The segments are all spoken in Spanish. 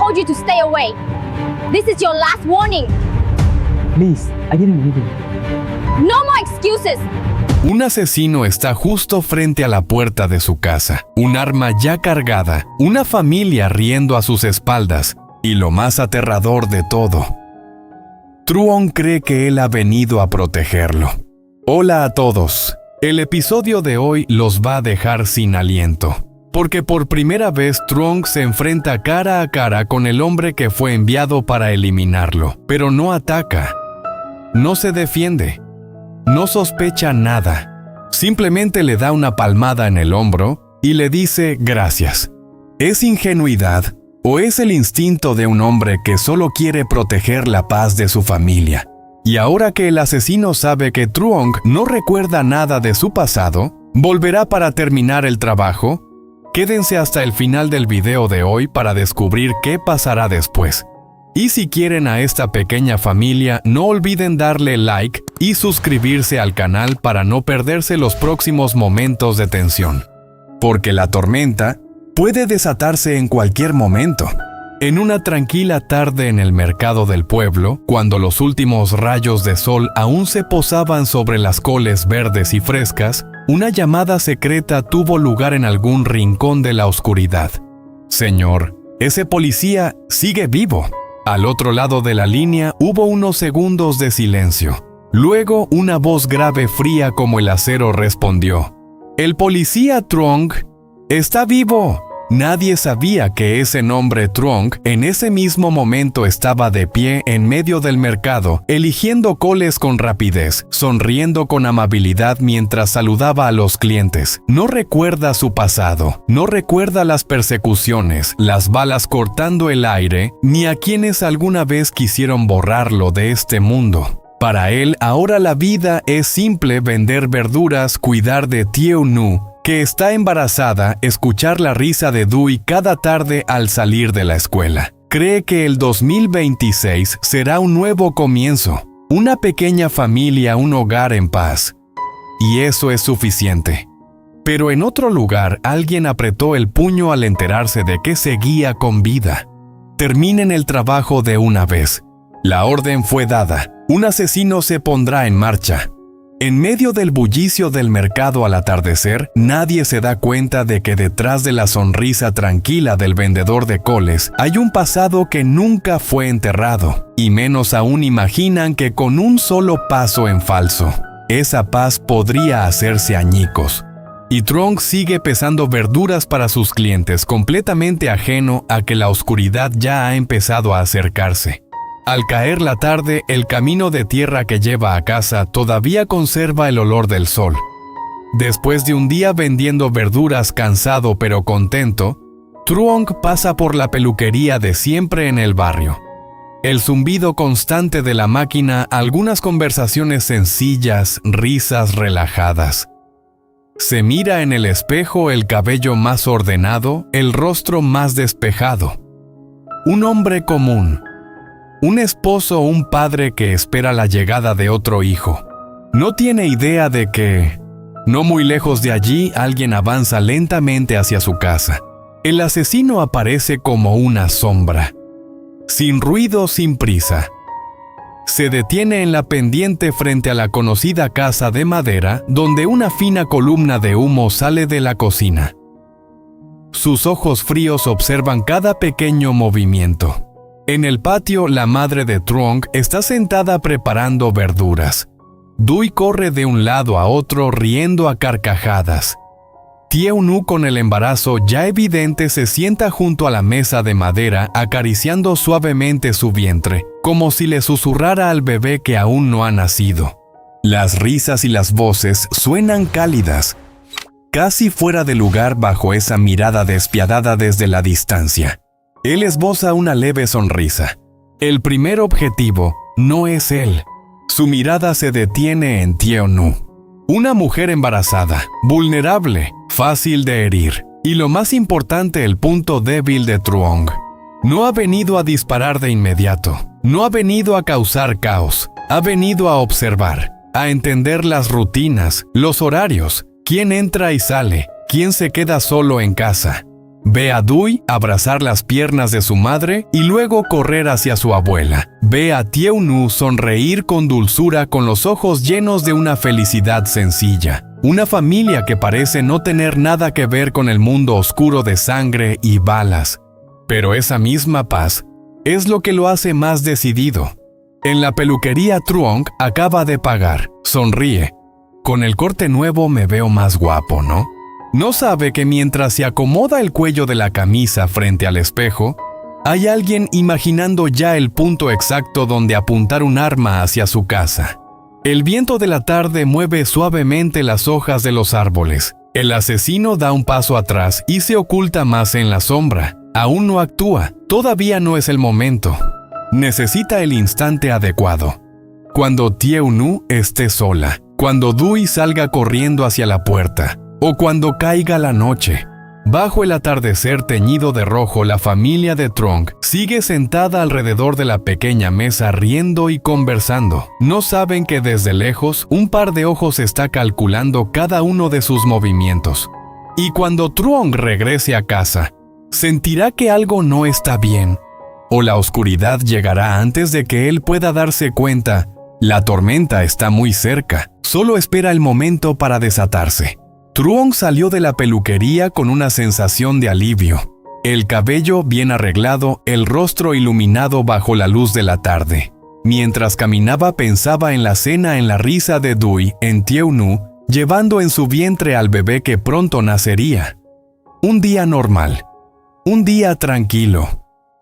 told you to stay away. This is your last warning. Please, I didn't mean it. No more excuses. Un asesino está justo frente a la puerta de su casa, un arma ya cargada, una familia riendo a sus espaldas, y lo más aterrador de todo, Truong cree que él ha venido a protegerlo. Hola a todos. El episodio de hoy los va a dejar sin aliento, porque por primera vez Truong se enfrenta cara a cara con el hombre que fue enviado para eliminarlo, pero no ataca, no se defiende, no sospecha nada, simplemente le da una palmada en el hombro y le dice gracias. ¿Es ingenuidad o es el instinto de un hombre que solo quiere proteger la paz de su familia? Y ahora que el asesino sabe que Truong no recuerda nada de su pasado, ¿volverá para terminar el trabajo? Quédense hasta el final del video de hoy para descubrir qué pasará después. Y si quieren a esta pequeña familia, no olviden darle like y suscribirse al canal para no perderse los próximos momentos de tensión. Porque la tormenta puede desatarse en cualquier momento. En una tranquila tarde en el mercado del pueblo, cuando los últimos rayos de sol aún se posaban sobre las coles verdes y frescas, una llamada secreta tuvo lugar en algún rincón de la oscuridad. Señor, ese policía sigue vivo. Al otro lado de la línea hubo unos segundos de silencio. Luego una voz grave fría como el acero respondió: «El policía Truong está vivo». Nadie sabía que ese nombre Truong en ese mismo momento estaba de pie en medio del mercado, eligiendo coles con rapidez, sonriendo con amabilidad mientras saludaba a los clientes. No recuerda su pasado, no recuerda las persecuciones, las balas cortando el aire, ni a quienes alguna vez quisieron borrarlo de este mundo. Para él, ahora la vida es simple: vender verduras, cuidar de Tieu Nu, que está embarazada, escuchar la risa de Dui cada tarde al salir de la escuela. Cree que el 2026 será un nuevo comienzo, una pequeña familia, un hogar en paz. Y eso es suficiente. Pero en otro lugar, alguien apretó el puño al enterarse de que seguía con vida. Terminen el trabajo de una vez. La orden fue dada. Un asesino se pondrá en marcha. En medio del bullicio del mercado al atardecer, nadie se da cuenta de que detrás de la sonrisa tranquila del vendedor de coles hay un pasado que nunca fue enterrado, y menos aún imaginan que con un solo paso en falso, esa paz podría hacerse añicos. Y Truong sigue pesando verduras para sus clientes, completamente ajeno a que la oscuridad ya ha empezado a acercarse. Al caer la tarde, el camino de tierra que lleva a casa todavía conserva el olor del sol. Después de un día vendiendo verduras cansado pero contento, Truong pasa por la peluquería de siempre en el barrio. El zumbido constante de la máquina, algunas conversaciones sencillas, risas relajadas. Se mira en el espejo, el cabello más ordenado, el rostro más despejado. Un hombre común. Un esposo o un padre que espera la llegada de otro hijo. No tiene idea de que, no muy lejos de allí, alguien avanza lentamente hacia su casa. El asesino aparece como una sombra. Sin ruido, sin prisa. Se detiene en la pendiente frente a la conocida casa de madera, donde una fina columna de humo sale de la cocina. Sus ojos fríos observan cada pequeño movimiento. En el patio, la madre de Truong está sentada preparando verduras. Dui corre de un lado a otro riendo a carcajadas. Tieu Nu, con el embarazo ya evidente, se sienta junto a la mesa de madera acariciando suavemente su vientre, como si le susurrara al bebé que aún no ha nacido. Las risas y las voces suenan cálidas, casi fuera de lugar bajo esa mirada despiadada desde la distancia. Él esboza una leve sonrisa. El primer objetivo no es él. Su mirada se detiene en Tieu Nu. Una mujer embarazada, vulnerable, fácil de herir. Y lo más importante, el punto débil de Truong. No ha venido a disparar de inmediato. No ha venido a causar caos. Ha venido a observar, a entender las rutinas, los horarios, quién entra y sale, quién se queda solo en casa. Ve a Dui abrazar las piernas de su madre y luego correr hacia su abuela. Ve a Tieu-nu sonreír con dulzura con los ojos llenos de una felicidad sencilla. Una familia que parece no tener nada que ver con el mundo oscuro de sangre y balas. Pero esa misma paz es lo que lo hace más decidido. En la peluquería Truong acaba de pagar. Sonríe. Con el corte nuevo me veo más guapo, ¿no? No sabe que mientras se acomoda el cuello de la camisa frente al espejo, hay alguien imaginando ya el punto exacto donde apuntar un arma hacia su casa. El viento de la tarde mueve suavemente las hojas de los árboles. El asesino da un paso atrás y se oculta más en la sombra. Aún no actúa. Todavía no es el momento. Necesita el instante adecuado. Cuando Tieu-nu esté sola. Cuando Dui salga corriendo hacia la puerta. O cuando caiga la noche. Bajo el atardecer teñido de rojo, la familia de Truong sigue sentada alrededor de la pequeña mesa riendo y conversando. No saben que desde lejos un par de ojos está calculando cada uno de sus movimientos. Y cuando Truong regrese a casa, sentirá que algo no está bien. O la oscuridad llegará antes de que él pueda darse cuenta. La tormenta está muy cerca. Solo espera el momento para desatarse. Truong salió de la peluquería con una sensación de alivio. El cabello bien arreglado, el rostro iluminado bajo la luz de la tarde. Mientras caminaba pensaba en la cena, en la risa de Dui, en Tieu-nu, llevando en su vientre al bebé que pronto nacería. Un día normal. Un día tranquilo.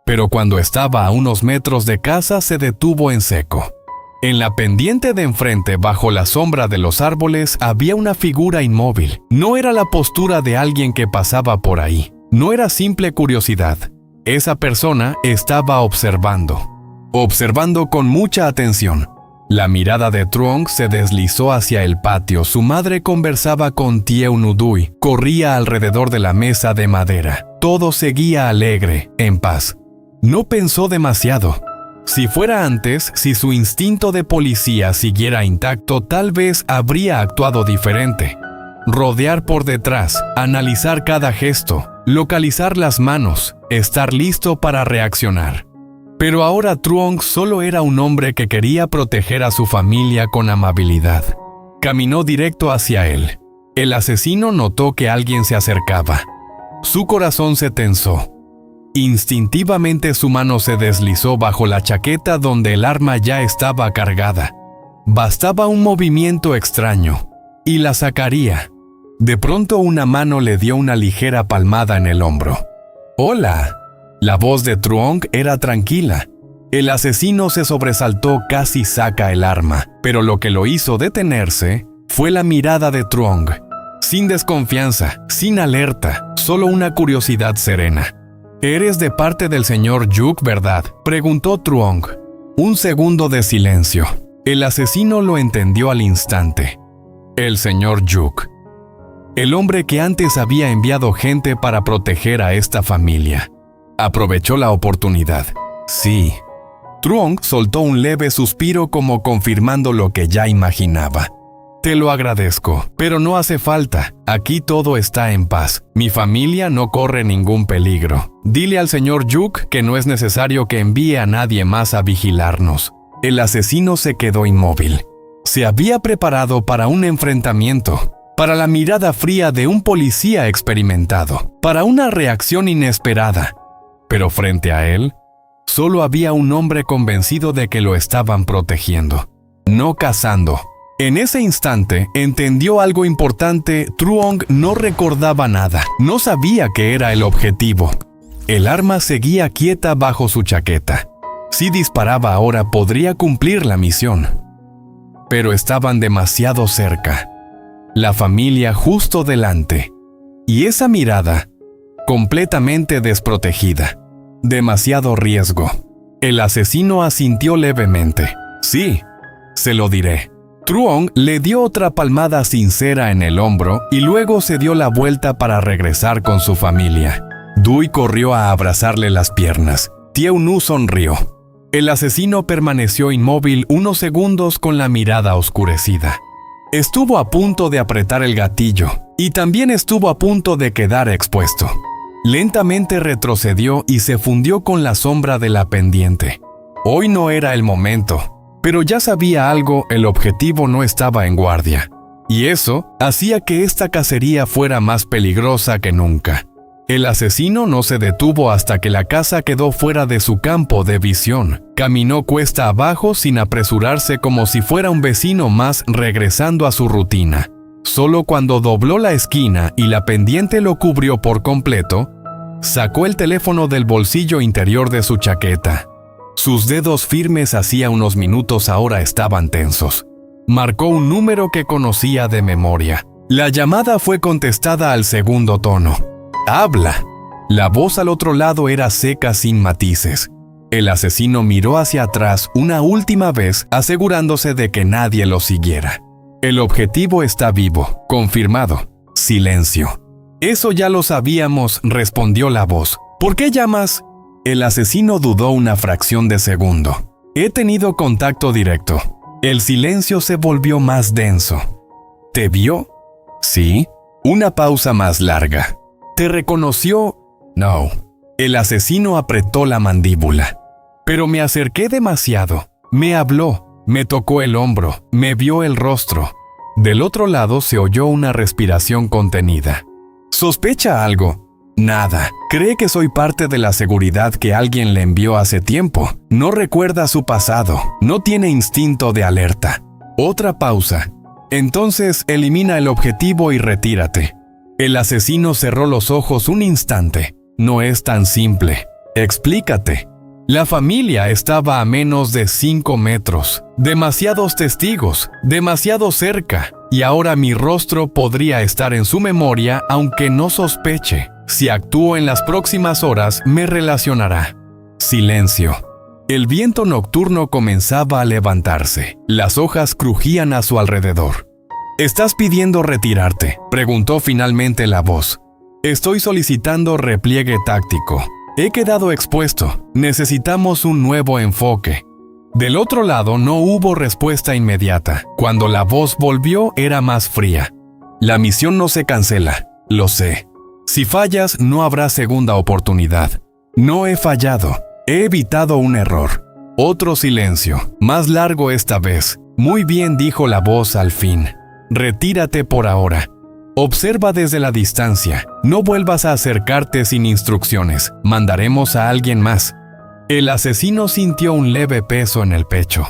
Pero cuando estaba a unos metros de casa se detuvo en seco. En la pendiente de enfrente, bajo la sombra de los árboles, había una figura inmóvil. No era la postura de alguien que pasaba por ahí. No era simple curiosidad. Esa persona estaba observando. Observando con mucha atención. La mirada de Truong se deslizó hacia el patio. Su madre conversaba con Tieu-nu. Dui corría alrededor de la mesa de madera. Todo seguía alegre, en paz. No pensó demasiado. Si fuera antes, si su instinto de policía siguiera intacto, tal vez habría actuado diferente. Rodear por detrás, analizar cada gesto, localizar las manos, estar listo para reaccionar. Pero ahora Truong solo era un hombre que quería proteger a su familia con amabilidad. Caminó directo hacia él. El asesino notó que alguien se acercaba. Su corazón se tensó. Instintivamente su mano se deslizó bajo la chaqueta donde el arma ya estaba cargada. Bastaba un movimiento extraño, y la sacaría. De pronto una mano le dio una ligera palmada en el hombro. ¡Hola! La voz de Truong era tranquila. El asesino se sobresaltó, casi saca el arma, pero lo que lo hizo detenerse fue la mirada de Truong. Sin desconfianza, sin alerta, solo una curiosidad serena. «Eres de parte del señor Yuk, ¿verdad?», preguntó Truong. Un segundo de silencio. El asesino lo entendió al instante. El señor Yuk. El hombre que antes había enviado gente para proteger a esta familia. Aprovechó la oportunidad. Sí. Truong soltó un leve suspiro como confirmando lo que ya imaginaba. Te lo agradezco, pero no hace falta. Aquí todo está en paz. Mi familia no corre ningún peligro. Dile al señor Yuk que no es necesario que envíe a nadie más a vigilarnos. El asesino se quedó inmóvil. Se había preparado para un enfrentamiento, para la mirada fría de un policía experimentado, para una reacción inesperada. Pero frente a él, solo había un hombre convencido de que lo estaban protegiendo, no cazando. En ese instante, entendió algo importante. Truong no recordaba nada. No sabía qué era el objetivo. El arma seguía quieta bajo su chaqueta. Si disparaba ahora, podría cumplir la misión. Pero estaban demasiado cerca. La familia justo delante. Y esa mirada, completamente desprotegida. Demasiado riesgo. El asesino asintió levemente. Sí, se lo diré. Truong le dio otra palmada sincera en el hombro y luego se dio la vuelta para regresar con su familia. Dui corrió a abrazarle las piernas. Tieu-nu sonrió. El asesino permaneció inmóvil unos segundos con la mirada oscurecida. Estuvo a punto de apretar el gatillo y también estuvo a punto de quedar expuesto. Lentamente retrocedió y se fundió con la sombra de la pendiente. Hoy no era el momento, pero ya sabía algo, el objetivo no estaba en guardia. Y eso hacía que esta cacería fuera más peligrosa que nunca. El asesino no se detuvo hasta que la casa quedó fuera de su campo de visión. Caminó cuesta abajo sin apresurarse, como si fuera un vecino más regresando a su rutina. Solo cuando dobló la esquina y la pendiente lo cubrió por completo, sacó el teléfono del bolsillo interior de su chaqueta. Sus dedos firmes hacía unos minutos ahora estaban tensos. Marcó un número que conocía de memoria. La llamada fue contestada al segundo tono. ¡Habla! La voz al otro lado era seca, sin matices. El asesino miró hacia atrás una última vez, asegurándose de que nadie lo siguiera. El objetivo está vivo, confirmado. Silencio. Eso ya lo sabíamos, respondió la voz. ¿Por qué llamas? El asesino dudó una fracción de segundo. He tenido contacto directo. El silencio se volvió más denso. ¿Te vio? Sí. Una pausa más larga. ¿Te reconoció? No. El asesino apretó la mandíbula. Pero me acerqué demasiado. Me habló, me tocó el hombro, me vio el rostro. Del otro lado se oyó una respiración contenida. ¿Sospecha algo? Nada. Cree que soy parte de la seguridad que alguien le envió hace tiempo. No recuerda su pasado. No tiene instinto de alerta. Otra pausa. Entonces elimina el objetivo y retírate. El asesino cerró los ojos un instante. No es tan simple. Explícate. La familia estaba a menos de 5 metros. Demasiados testigos, demasiado cerca. Y ahora mi rostro podría estar en su memoria aunque no sospeche. Si actúo en las próximas horas, me relacionará. Silencio. El viento nocturno comenzaba a levantarse. Las hojas crujían a su alrededor. ¿Estás pidiendo retirarte?, preguntó finalmente la voz. Estoy solicitando repliegue táctico. He quedado expuesto. Necesitamos un nuevo enfoque. Del otro lado no hubo respuesta inmediata. Cuando la voz volvió era más fría. La misión no se cancela. Lo sé. Si fallas, no habrá segunda oportunidad. No he fallado. He evitado un error. Otro silencio, más largo esta vez. Muy bien, dijo la voz al fin. Retírate por ahora. Observa desde la distancia. No vuelvas a acercarte sin instrucciones. Mandaremos a alguien más. El asesino sintió un leve peso en el pecho.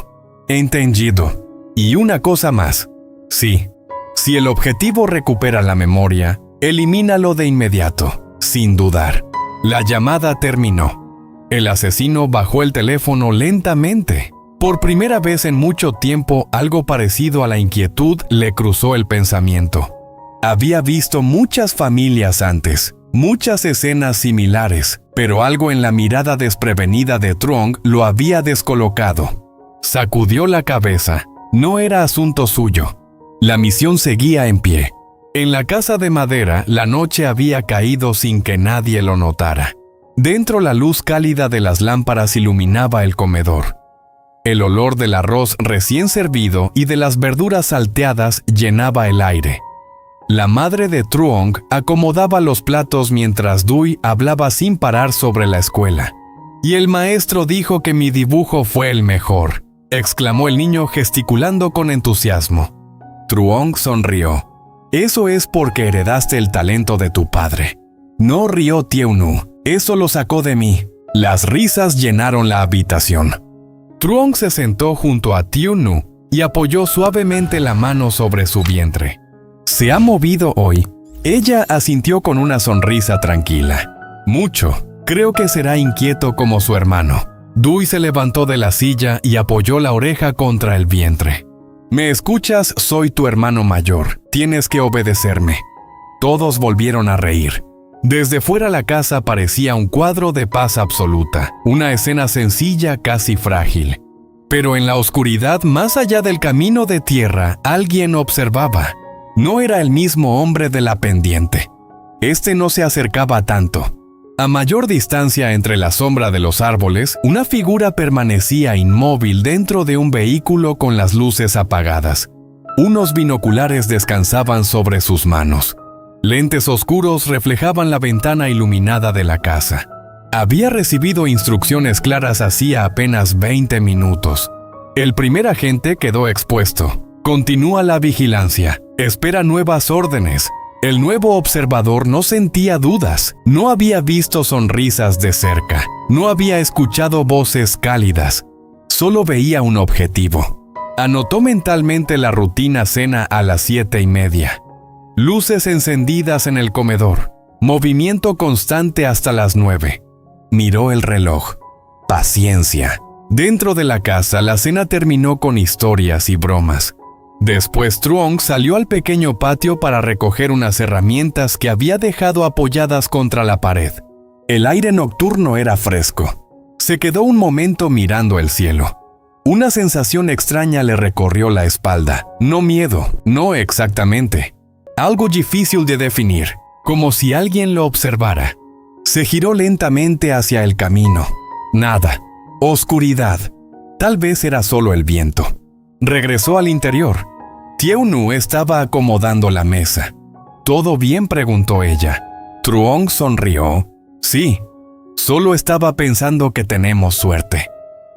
Entendido. Y una cosa más. Sí. Si el objetivo recupera la memoria, elimínalo de inmediato, sin dudar. La llamada terminó. El asesino bajó el teléfono lentamente. Por primera vez en mucho tiempo, algo parecido a la inquietud le cruzó el pensamiento. Había visto muchas familias antes, muchas escenas similares, pero algo en la mirada desprevenida de Truong lo había descolocado. Sacudió la cabeza. No era asunto suyo. La misión seguía en pie. En la casa de madera, la noche había caído sin que nadie lo notara. Dentro, la luz cálida de las lámparas iluminaba el comedor. El olor del arroz recién servido y de las verduras salteadas llenaba el aire. La madre de Truong acomodaba los platos mientras Dui hablaba sin parar sobre la escuela. «Y el maestro dijo que mi dibujo fue el mejor», exclamó el niño gesticulando con entusiasmo. Truong sonrió. «Eso es porque heredaste el talento de tu padre». No rió Tieu-nu. «Eso lo sacó de mí». Las risas llenaron la habitación. Truong se sentó junto a Tieu-nu y apoyó suavemente la mano sobre su vientre. «¿Se ha movido hoy?» Ella asintió con una sonrisa tranquila. «Mucho. Creo que será inquieto como su hermano». Dui se levantó de la silla y apoyó la oreja contra el vientre. «¿Me escuchas? Soy tu hermano mayor. Tienes que obedecerme». Todos volvieron a reír. Desde fuera la casa parecía un cuadro de paz absoluta, una escena sencilla, casi frágil. Pero en la oscuridad, más allá del camino de tierra, alguien observaba. No era el mismo hombre de la pendiente. Este no se acercaba tanto. A mayor distancia entre la sombra de los árboles, una figura permanecía inmóvil dentro de un vehículo con las luces apagadas. Unos binoculares descansaban sobre sus manos. Lentes oscuros reflejaban la ventana iluminada de la casa. Había recibido instrucciones claras hacía apenas 20 minutos. El primer agente quedó expuesto. Continúa la vigilancia. Espera nuevas órdenes. El nuevo observador no sentía dudas. No había visto sonrisas de cerca. No había escuchado voces cálidas. Solo veía un objetivo. Anotó mentalmente la rutina cena a las 7:30. Luces encendidas en el comedor. Movimiento constante hasta las 9. Miró el reloj. Paciencia. Dentro de la casa, la cena terminó con historias y bromas. Después Truong salió al pequeño patio para recoger unas herramientas que había dejado apoyadas contra la pared. El aire nocturno era fresco. Se quedó un momento mirando el cielo. Una sensación extraña le recorrió la espalda. No miedo, no exactamente. Algo difícil de definir, como si alguien lo observara. Se giró lentamente hacia el camino. Nada. Oscuridad. Tal vez era solo el viento. Regresó al interior. Tieu-nu estaba acomodando la mesa. ¿Todo bien?, preguntó ella. Truong sonrió. Sí, solo estaba pensando que tenemos suerte.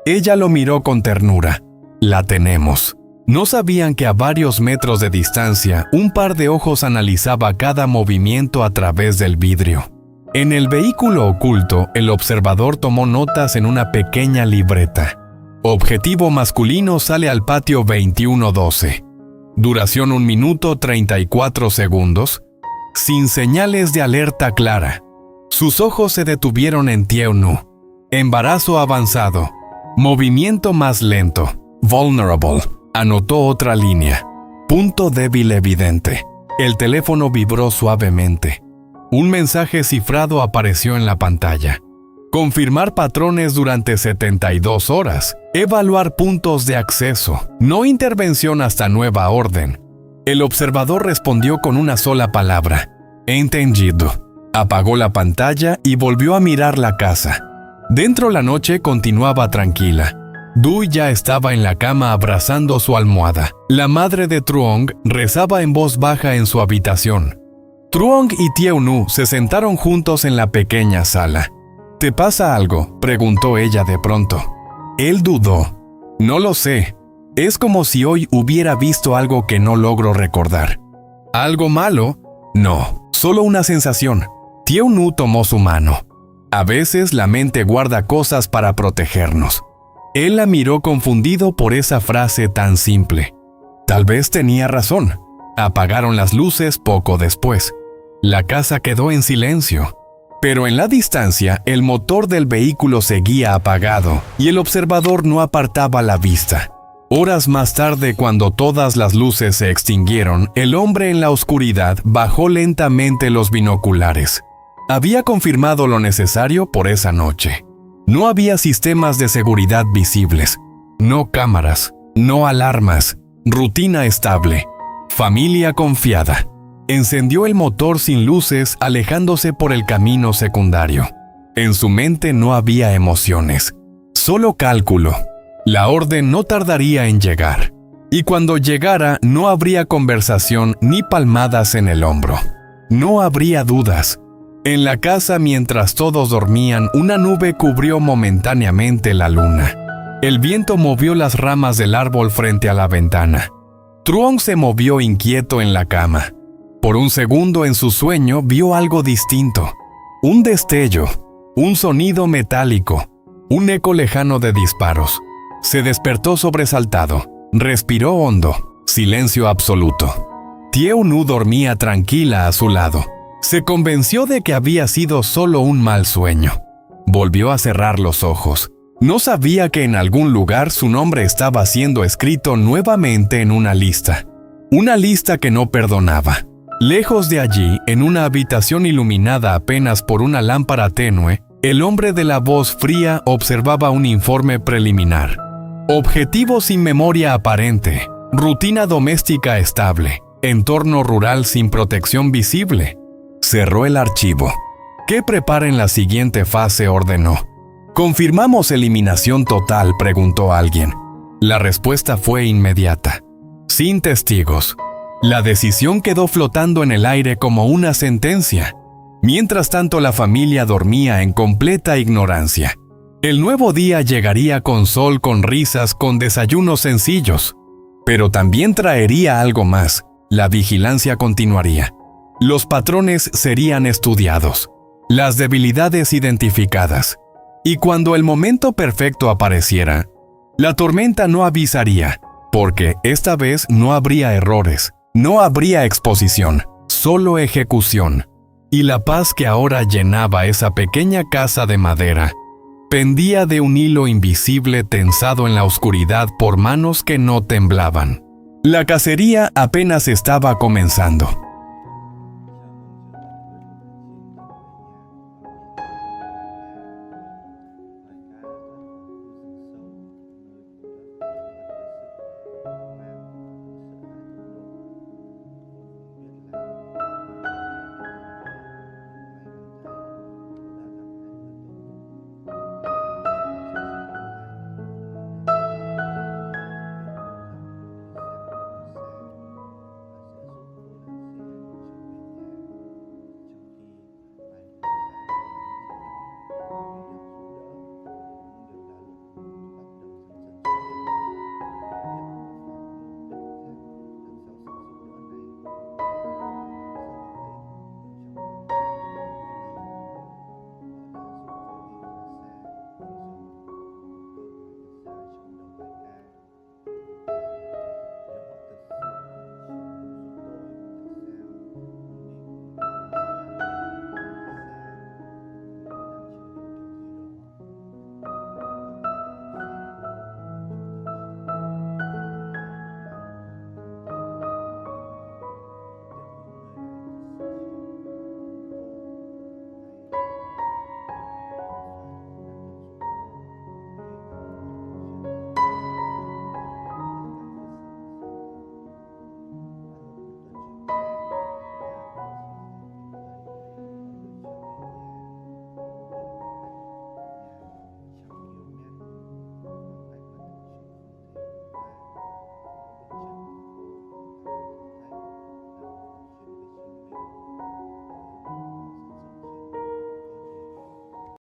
Ella lo miró con ternura. La tenemos. No sabían que a varios metros de distancia, un par de ojos analizaba cada movimiento a través del vidrio. En el vehículo oculto, el observador tomó notas en una pequeña libreta. Objetivo masculino sale al patio 21:12. Duración 1 minuto 34 segundos. Sin señales de alerta clara. Sus ojos se detuvieron en Tieu-nu. Embarazo avanzado. Movimiento más lento. Vulnerable. Anotó otra línea. Punto débil evidente. El teléfono vibró suavemente. Un mensaje cifrado apareció en la pantalla. Confirmar patrones durante 72 horas. Evaluar puntos de acceso. No intervención hasta nueva orden. El observador respondió con una sola palabra. Entendido. Apagó la pantalla y volvió a mirar la casa. Dentro la noche continuaba tranquila. Dui ya estaba en la cama abrazando su almohada. La madre de Truong rezaba en voz baja en su habitación. Truong y Tieu-nu se sentaron juntos en la pequeña sala. ¿Te pasa algo?, preguntó ella de pronto. Él dudó. No lo sé. Es como si hoy hubiera visto algo que no logro recordar. ¿Algo malo? No, solo una sensación. Tieu-nu tomó su mano. A veces la mente guarda cosas para protegernos. Él la miró confundido por esa frase tan simple. Tal vez tenía razón. Apagaron las luces poco después. La casa quedó en silencio. Pero en la distancia, el motor del vehículo seguía apagado y el observador no apartaba la vista. Horas más tarde, cuando todas las luces se extinguieron, el hombre en la oscuridad bajó lentamente los binoculares. Había confirmado lo necesario por esa noche. No había sistemas de seguridad visibles, no cámaras, no alarmas, rutina estable, familia confiada. Encendió el motor sin luces, alejándose por el camino secundario. En su mente no había emociones, solo cálculo. La orden no tardaría en llegar. Y cuando llegara, no habría conversación ni palmadas en el hombro. No habría dudas. En la casa, mientras todos dormían, una nube cubrió momentáneamente la luna. El viento movió las ramas del árbol frente a la ventana. Truong se movió inquieto en la cama. Por un segundo en su sueño vio algo distinto. Un destello, un sonido metálico, un eco lejano de disparos. Se despertó sobresaltado. Respiró hondo. Silencio absoluto. Tieu-nu dormía tranquila a su lado. Se convenció de que había sido solo un mal sueño. Volvió a cerrar los ojos. No sabía que en algún lugar su nombre estaba siendo escrito nuevamente en una lista. Una lista que no perdonaba. Lejos de allí, en una habitación iluminada apenas por una lámpara tenue, el hombre de la voz fría observaba un informe preliminar. Objetivo sin memoria aparente. Rutina doméstica estable. Entorno rural sin protección visible. Cerró el archivo. ¿Qué prepara en la siguiente fase?, ordenó. ¿Confirmamos eliminación total?, preguntó alguien. La respuesta fue inmediata. Sin testigos. La decisión quedó flotando en el aire como una sentencia. Mientras tanto, la familia dormía en completa ignorancia. El nuevo día llegaría con sol, con risas, con desayunos sencillos. Pero también traería algo más. La vigilancia continuaría. Los patrones serían estudiados, las debilidades identificadas. Y cuando el momento perfecto apareciera, la tormenta no avisaría, porque esta vez no habría errores, no habría exposición, solo ejecución. Y la paz que ahora llenaba esa pequeña casa de madera pendía de un hilo invisible tensado en la oscuridad por manos que no temblaban. La cacería apenas estaba comenzando.